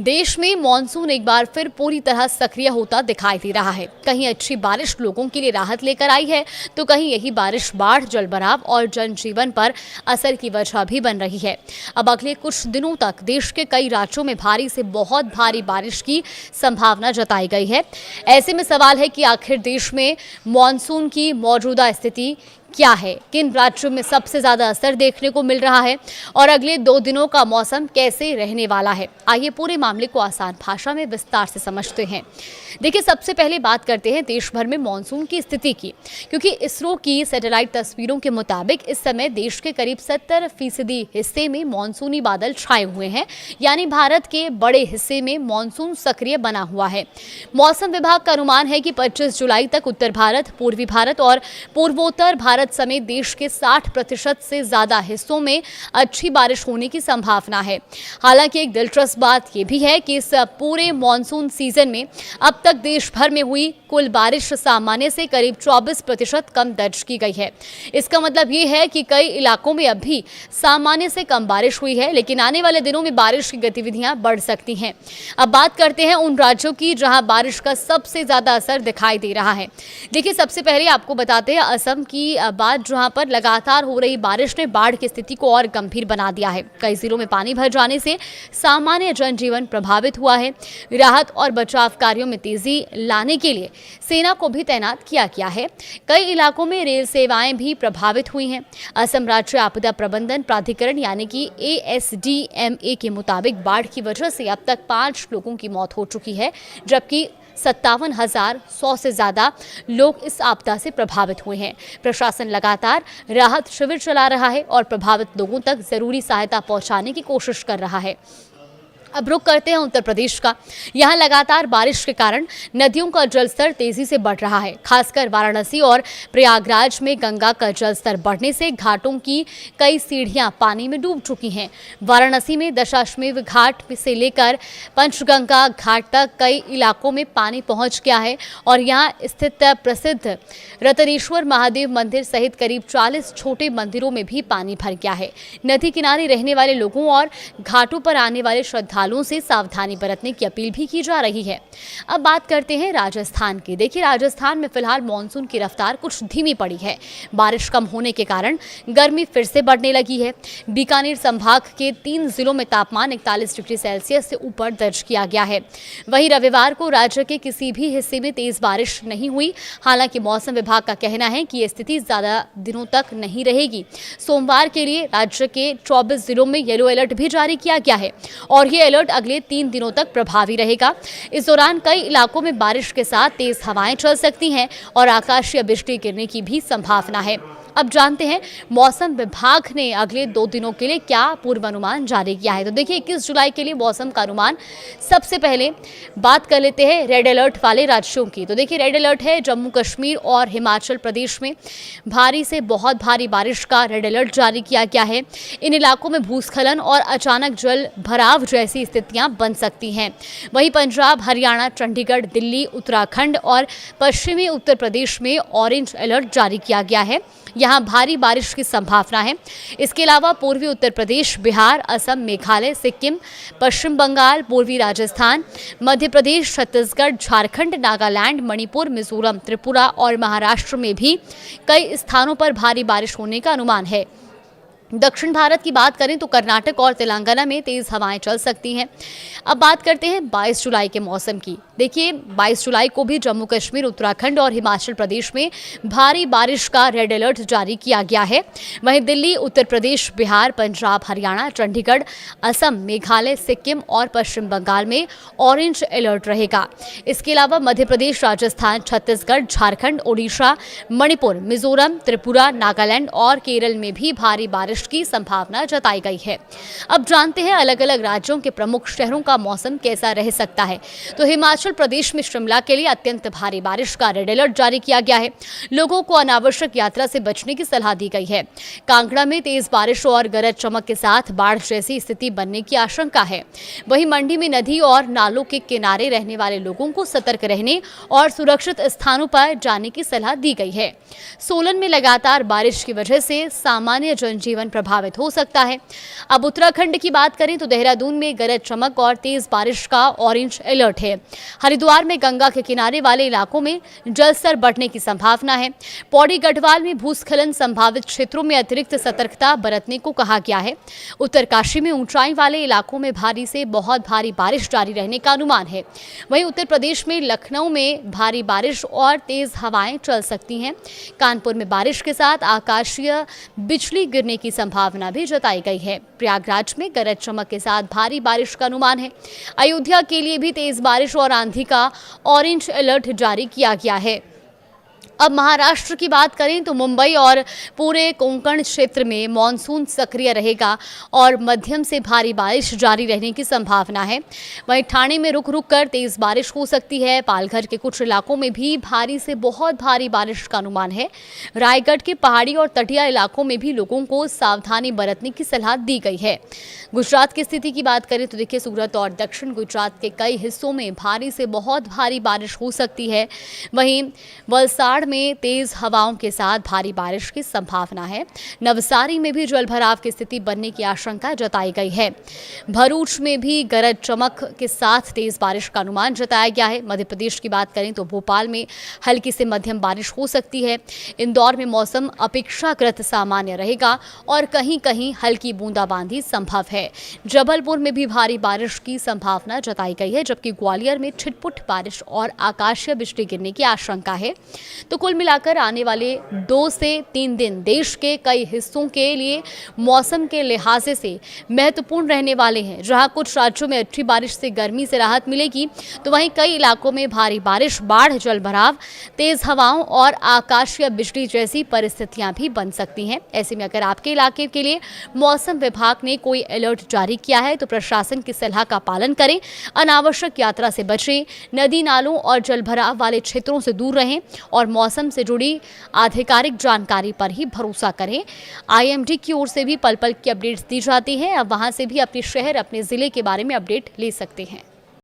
देश में मॉनसून एक बार फिर पूरी तरह सक्रिय होता दिखाई दे रहा है। कहीं अच्छी बारिश लोगों के लिए राहत लेकर आई है, तो कहीं यही बारिश बाढ़, जलभराव और जनजीवन पर असर की वजह भी बन रही है। अब अगले कुछ दिनों तक देश के कई राज्यों में भारी से बहुत भारी बारिश की संभावना जताई गई है। ऐसे में सवाल है कि आखिर देश में मॉनसून की मौजूदा स्थिति क्या है, किन राज्यों में सबसे ज्यादा असर देखने को मिल रहा है और अगले 2 दिनों का मौसम कैसे रहने वाला है। आइए पूरे मामले को आसान भाषा में विस्तार से समझते हैं। देखिए, सबसे पहले बात करते हैं देश भर में मॉनसून की स्थिति की, क्योंकि इसरो की सैटेलाइट तस्वीरों के मुताबिक इस समय देश के करीब 70% हिस्से में मॉनसूनी बादल छाए हुए हैं, यानी भारत के बड़े हिस्से में मॉनसून सक्रिय बना हुआ है। मौसम विभाग का अनुमान है कि 25 जुलाई तक उत्तर भारत, पूर्वी भारत और पूर्वोत्तर भारत समेत देश के 60% से ज्यादा हिस्सों में अच्छी बारिश होने की संभावना है। हालांकि एक दिलचस्प बात यह भी है कि इस पूरे मॉनसून सीजन में अब तक देश भर में हुई कुल बारिश सामान्य से करीब 24% कम दर्ज की गई है। इसका मतलब ये है कि कई इलाकों में अब भी सामान्य से कम बारिश हुई है, लेकिन आने वाले दिनों में बारिश की गतिविधियां बढ़ सकती हैं। अब बात करते हैं उन राज्यों की जहां बारिश का सबसे ज्यादा असर दिखाई दे रहा है। देखिए, सबसे पहले आपको बताते हैं असम की बाद, जहां पर लगातार हो रही बारिश ने बाढ़ की स्थिति को और गंभीर बना दिया है। कई जिलों में पानी भर जाने से सामान्य जनजीवन प्रभावित हुआ है। राहत और बचाव कार्यों में तेजी लाने के लिए सेना को भी तैनात किया गया है। कई इलाकों में रेल सेवाएं भी प्रभावित हुई हैं। असम राज्य आपदा प्रबंधन प्राधिकरण यानी कि ASDMA के मुताबिक बाढ़ की वजह से अब तक 5 लोगों की मौत हो चुकी है, जबकि 57,100 से ज्यादा लोग इस आपदा से प्रभावित हुए हैं। प्रशासन लगातार राहत शिविर चला रहा है और प्रभावित लोगों तक जरूरी सहायता पहुंचाने की कोशिश कर रहा है। अब रुख करते हैं उत्तर प्रदेश का। यहाँ लगातार बारिश के कारण नदियों का जलस्तर तेजी से बढ़ रहा है। खासकर वाराणसी और प्रयागराज में गंगा का जलस्तर बढ़ने से घाटों की कई सीढ़ियां पानी में डूब चुकी हैं। वाराणसी में दशाश्वमेध घाट से लेकर पंचगंगा घाट तक कई इलाकों में पानी पहुंच गया है और यहाँ स्थित प्रसिद्ध रतनेश्वर महादेव मंदिर सहित करीब 40 छोटे मंदिरों में भी पानी भर गया है। नदी किनारे रहने वाले लोगों और घाटों पर आने वाले श्रद्धालुओं से सावधानी बरतने की अपील भी की जा रही है। अब बात करते हैं राजस्थान की। देखिए, राजस्थान में फिलहाल मॉनसून की रफ्तार कुछ धीमी पड़ी है। बारिश कम होने के कारण गर्मी फिर से बढ़ने लगी है। बीकानेर संभाग के 3 जिलों में तापमान 41 डिग्री सेल्सियस से ऊपर दर्ज किया गया है। वहीं रविवार को राज्य के किसी भी हिस्से में तेज बारिश नहीं हुई। हालांकि मौसम विभाग का कहना है कि यह स्थिति ज्यादा दिनों तक नहीं रहेगी। सोमवार के लिए राज्य के 24 जिलों में येलो अलर्ट भी जारी किया गया है और ये अलर्ट अगले 3 दिनों तक प्रभावी रहेगा। इस दौरान कई इलाकों में बारिश के साथ तेज हवाएं चल सकती हैं और आकाशीय बिजली गिरने की भी संभावना है। अब जानते हैं मौसम विभाग ने अगले 2 दिनों के लिए क्या पूर्वानुमान जारी किया है। तो देखिए, 21 जुलाई के लिए मौसम का अनुमान। सबसे पहले बात कर लेते हैं रेड अलर्ट वाले राज्यों की। तो देखिए, रेड अलर्ट है जम्मू कश्मीर और हिमाचल प्रदेश में भारी से बहुत भारी बारिश का रेड अलर्ट जारी किया गया है। इन इलाकों में भूस्खलन और अचानक जल भराव जैसी स्थितियां बन सकती हैं। वहीं पंजाब, हरियाणा, चंडीगढ़, दिल्ली, उत्तराखंड और पश्चिमी उत्तर प्रदेश में ऑरेंज अलर्ट जारी किया गया है। यहाँ भारी बारिश की संभावना है। इसके अलावा पूर्वी उत्तर प्रदेश, बिहार, असम, मेघालय, सिक्किम, पश्चिम बंगाल, पूर्वी राजस्थान, मध्य प्रदेश, छत्तीसगढ़, झारखंड, नागालैंड, मणिपुर, मिजोरम, त्रिपुरा और महाराष्ट्र में भी कई स्थानों पर भारी बारिश होने का अनुमान है। दक्षिण भारत की बात करें तो कर्नाटक और तेलंगाना में तेज हवाएं चल सकती हैं। अब बात करते हैं 22 जुलाई के मौसम की। देखिए, 22 जुलाई को भी जम्मू कश्मीर, उत्तराखंड और हिमाचल प्रदेश में भारी बारिश का रेड अलर्ट जारी किया गया है। वहीं दिल्ली, उत्तर प्रदेश, बिहार, पंजाब, हरियाणा, चंडीगढ़, असम, मेघालय, सिक्किम और पश्चिम बंगाल में ऑरेंज अलर्ट रहेगा। इसके अलावा मध्य प्रदेश, राजस्थान, छत्तीसगढ़, झारखंड, ओडिशा, मणिपुर, मिजोरम, त्रिपुरा, नागालैंड और केरल में भी भारी बारिश की संभावना जताई गई है। अब जानते हैं अलग अलग राज्यों के प्रमुख शहरों का मौसम कैसा रह सकता है। तो हिमाचल प्रदेश में शिमला के लिए अत्यंत भारी बारिश का रेड अलर्ट जारी किया गया है। लोगों को अनावश्यक यात्रा से बचने की सलाह दी गई है। कांगड़ा में तेज बारिश और गरज चमक के साथ बाढ़ जैसी स्थिति बनने की आशंका है। वहीं मंडी में नदी और नालों के किनारे रहने वाले लोगों को सतर्क रहने और सुरक्षित स्थानों पर जाने की सलाह दी गई है। सोलन में लगातार बारिश की वजह से सामान्य जनजीवन प्रभावित हो सकता है। अब उत्तराखंड की बात करें तो देहरादून में गरज चमक और तेज बारिश का ऑरेंज अलर्ट है। हरिद्वार में गंगा के किनारे वाले इलाकों में जलस्तर बढ़ने की संभावना है। पौड़ी गढ़वाल में भूस्खलन संभावित क्षेत्रों में अतिरिक्त सतर्कता बरतने को कहा गया है। उत्तरकाशी में ऊंचाई वाले इलाकों में भारी से बहुत भारी बारिश जारी रहने का अनुमान है। वहीं उत्तर प्रदेश में लखनऊ में भारी बारिश और तेज हवाएं चल सकती हैं। कानपुर में बारिश के साथ आकाशीय बिजली गिरने की संभावना भी जताई गई है। प्रयागराज में गरज चमक के साथ भारी बारिश का अनुमान है। अयोध्या के लिए भी तेज बारिश और आंधी का ऑरेंज अलर्ट जारी किया गया है। अब महाराष्ट्र की बात करें तो मुंबई और पूरे कोंकण क्षेत्र में मॉनसून सक्रिय रहेगा और मध्यम से भारी बारिश जारी रहने की संभावना है। वहीं ठाणे में रुक रुक कर तेज बारिश हो सकती है। पालघर के कुछ इलाकों में भी भारी से बहुत भारी बारिश का अनुमान है। रायगढ़ के पहाड़ी और तटीय इलाकों में भी लोगों को सावधानी बरतने की सलाह दी गई है। गुजरात की स्थिति की बात करें तो देखिए, सूरत और दक्षिण गुजरात के कई हिस्सों में भारी से बहुत भारी बारिश हो सकती है। वहीं वलसाड़ में तेज हवाओं के साथ भारी बारिश की संभावना है। नवसारी में भी जलभराव की स्थिति बनने की आशंका जताई गई है। भरूच में भी गरज चमक के साथ तेज बारिश का अनुमान जताया गया है। मध्य प्रदेश की बात करें तो भोपाल में हल्की से मध्यम बारिश हो सकती है। इंदौर में मौसम अपेक्षाकृत सामान्य रहेगा और कहीं कहीं हल्की बूंदाबांदी संभव है। जबलपुर में भी भारी बारिश की संभावना जताई गई है, जबकि ग्वालियर में छिटपुट बारिश और आकाशीय बिजली गिरने की आशंका है। तो कुल मिलाकर आने वाले 2 से 3 दिन देश के कई हिस्सों के लिए मौसम के लिहाज से महत्वपूर्ण रहने वाले हैं। जहां कुछ राज्यों में अच्छी बारिश से गर्मी से राहत मिलेगी, तो वहीं कई इलाकों में भारी बारिश, बाढ़, जलभराव, तेज हवाओं और आकाशीय बिजली जैसी परिस्थितियां भी बन सकती हैं। ऐसे में अगर आपके इलाके के लिए मौसम विभाग ने कोई अलर्ट जारी किया है तो प्रशासन की सलाह का पालन करें, अनावश्यक यात्रा से बचें, नदी नालों और जलभराव वाले क्षेत्रों से दूर रहें और मौसम से जुड़ी आधिकारिक जानकारी पर ही भरोसा करें। आईएमडी की ओर से भी पल पल की अपडेट्स दी जाती हैं। अब वहां से भी अपने शहर, अपने जिले के बारे में अपडेट ले सकते हैं।